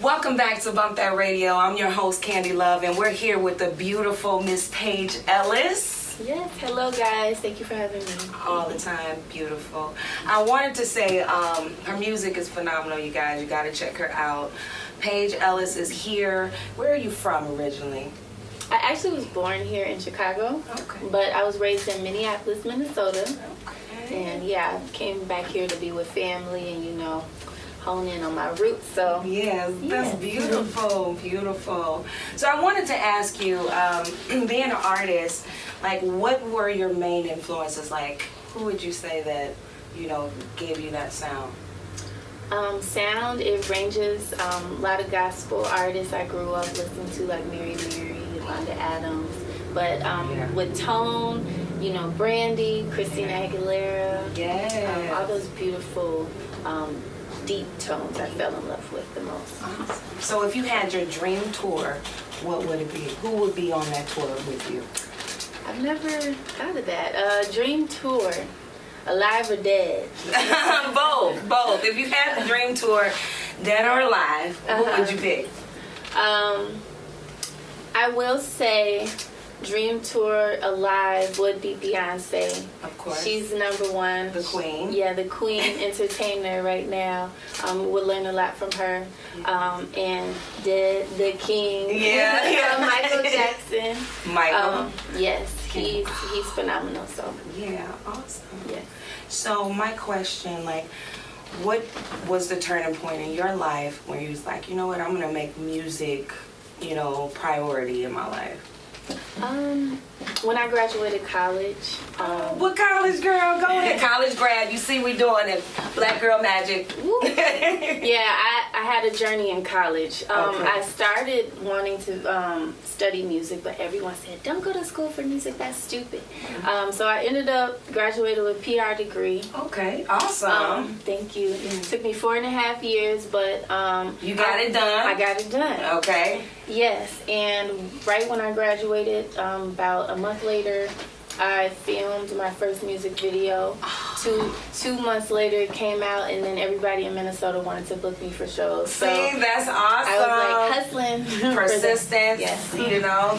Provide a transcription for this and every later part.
Welcome back to Bump That Radio. I'm your host, Candy Love, and we're here with the beautiful Miss Paige Ellis. Yes, hello guys. Thank you for having me. All the time, beautiful. I wanted to say her music is phenomenal, you guys. You got to check her out. Paige Ellis is here. Where are you from originally? I actually was born here in Chicago, but I was raised in Minneapolis, Minnesota. And yeah, I came back here to be with family and, hone in on my roots. So yes, that's beautiful, beautiful. So I wanted to ask you, being an artist, like, what were your main influences? Like, who would you say that, gave you that sound? Sound, it ranges. A lot of gospel artists I grew up listening to, like Mary, Yolanda Adams. But with tone, Brandy, Christina Aguilera, all those beautiful, deep tones I fell in love with the most. Awesome. So if you had your dream tour, what would it be? Who would be on that tour with you? I've never thought of that. Dream tour, alive or dead? Both. If you had the dream tour, dead or alive, who would you pick? I will say dream tour alive would be Beyonce. Of course. She's number one. The queen. Yeah, the queen entertainer right now. Would learn a lot from her. And the king. Michael Jackson. Michael. Yes, he's phenomenal. So. Yeah, awesome. Yes. So my question, like, what was the turning point in your life where you was like, you know what, I'm gonna make music, priority in my life? When I graduated college. What college, girl? Go ahead. College grad. You see we doing it. Black girl magic. Yeah, I had a journey in college. I started wanting to study music, but everyone said, don't go to school for music. That's stupid. So I ended up graduating with a PR degree. Okay, awesome. Thank you. It took me 4.5 years, but... you got it done? I got it done. Okay. Yes, and right when I graduated, about a month later, I filmed my first music video. Two months later, it came out, and then everybody in Minnesota wanted to book me for shows. See, that's awesome. I was like hustling. Persistence. Yes.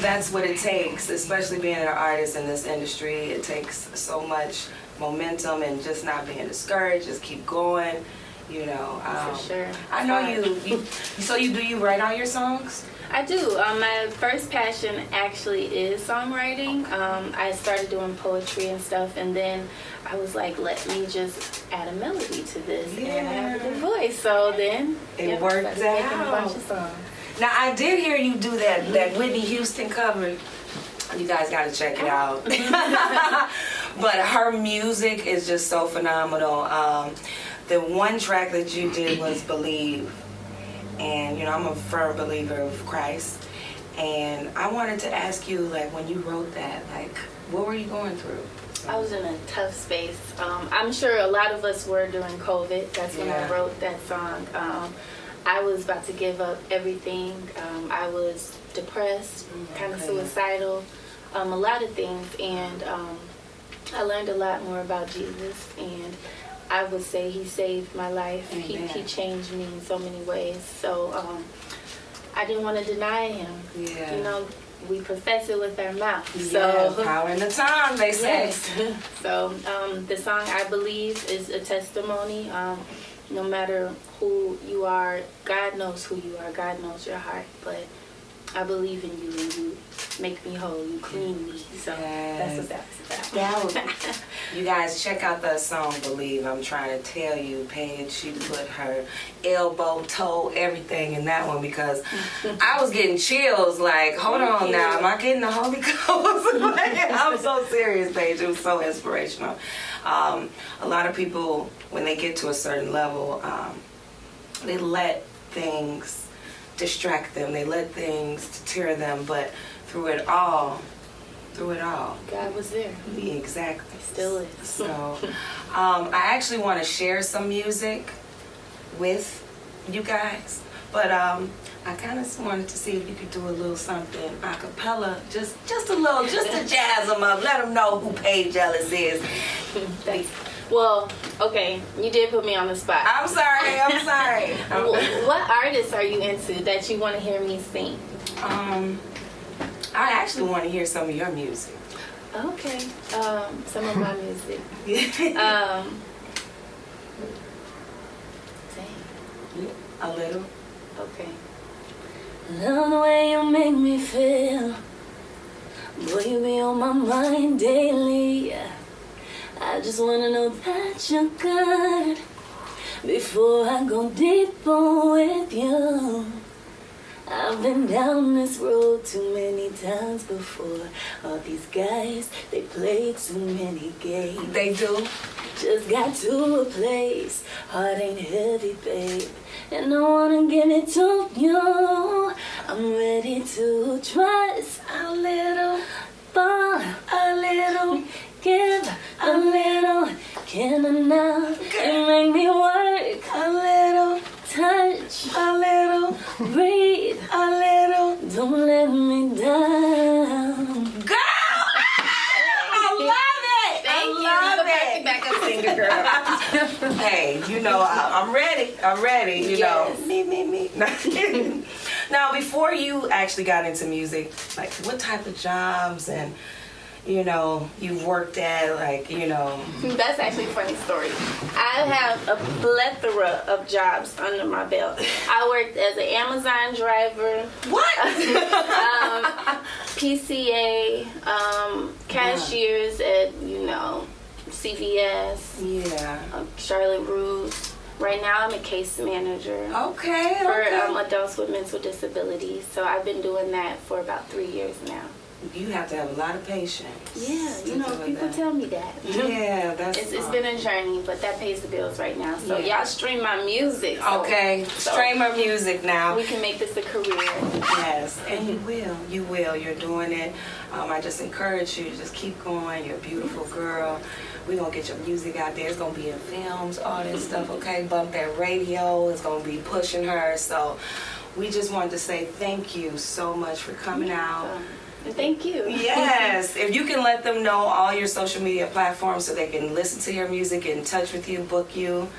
That's what it takes, especially being an artist in this industry. It takes so much momentum and just not being discouraged, just keep going. For sure. I know you. So you write all your songs? I do. My first passion actually is songwriting. I started doing poetry and stuff, and then I was like, let me just add a melody to this, and I have a good voice. So then it worked out. Making a bunch of songs. Now I did hear you do that Whitney Houston cover. You guys got to check it out. But her music is just so phenomenal. The one track that you did was Believe. And, I'm a firm believer of Christ. And I wanted to ask you, like, when you wrote that, like, what were you going through? I was in a tough space. I'm sure a lot of us were during COVID. That's when I wrote that song. I was about to give up everything. I was depressed, kind of suicidal, a lot of things. And I learned a lot more about Jesus. And I would say he saved my life. He changed me in so many ways. So I didn't want to deny him. Yeah. We profess it with our mouth. Yeah, so power in the tongue, they say. Yes. So the song I Believe is a testimony. No matter who you are, God knows who you are. God knows your heart. But I believe in you, and you make me whole. You clean me. So that's what that's about. You guys, check out that song, Believe. I'm trying to tell you, Paige, she put her elbow, toe, everything in that one, because I was getting chills. Like, hold on now, am I getting the Holy Ghost? I'm so serious, Paige. It was so inspirational. A lot of people, when they get to a certain level, they let things distract them. They let things deter them, but through it all, God was there. Exactly. Still is. So, I actually want to share some music with you guys, but I kind of wanted to see if you could do a little something a cappella, just a little, just to jazz them up, let them know who Paige Ellis is. Well, okay, you did put me on the spot. I'm sorry. What artists are you into that you want to hear me sing? I actually want to hear some of your music. Okay, some of my music. Yeah. Dang. A little. Okay. Love the way you make me feel. Boy, you be on my mind daily. I just wanna know that you're good before I go deeper with you. I've been down this road too many times before. All these guys, they play too many games. They do. Just got to a place, heart ain't heavy, babe, and I wanna give it to you. I'm ready to trust a little, fall a little, give a little. Can I now? You make me work a little, touch a little, breathe a little. Don't let me down. Girl! I love it! Thank you. I love You're the it! perfect backup singer, girl. Hey, you know, I'm ready, you Yes. know. Me. Now, before you actually got into music, like, what type of jobs and, you know, you've worked at, like, you know. That's actually a funny story. I have a plethora of jobs under my belt. I worked as an Amazon driver. What? PCA, cashiers at, you know, CVS, Yeah. Charlotte Russe. Right now I'm a case manager Okay. for adults with mental disabilities. So I've been doing that for about 3 years now. You have to have a lot of patience. Yeah, to you know, do people that. tell me that. Yeah, that's It's been a journey, but that pays the bills right now. So Yeah. y'all stream my music. So, okay. so Stream of music now. we can make this a career. Yes, and you will. You're doing it. I just encourage you to just keep going. You're a beautiful girl. We're going to get your music out there. It's going to be in films, all this stuff, okay? Bump That Radio is going to be pushing her. So we just wanted to say thank you so much for coming out. And thank you. Yes. If you can let them know all your social media platforms so they can listen to your music, get in touch with you, book you.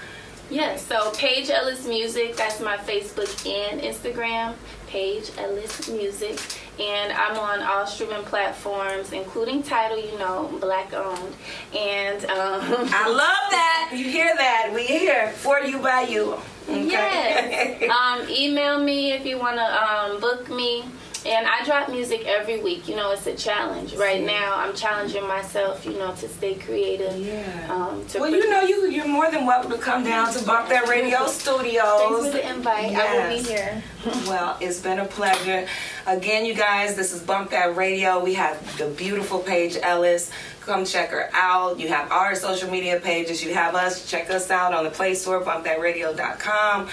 Yes, so Paige Ellis Music, that's my Facebook and Instagram, Paige Ellis Music. And I'm on all streaming platforms, including Tidal, you know, Black owned. And I love that. You hear that? We here for you, by you. Okay? yes, email me if you want to book me. And I drop music every week. You know, it's a challenge. Right now, I'm challenging myself, you know, to stay creative. Yeah. Well, you know, you're more than welcome to come down to Bump That Radio Studios. Thanks for the invite. Yes. I will be here. Well, it's been a pleasure. Again, you guys, this is Bump That Radio. We have the beautiful Paige Ellis. Come check her out. You have our social media pages. You have us. Check us out on the Play Store, bumpthatradio.com.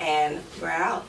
And we're out.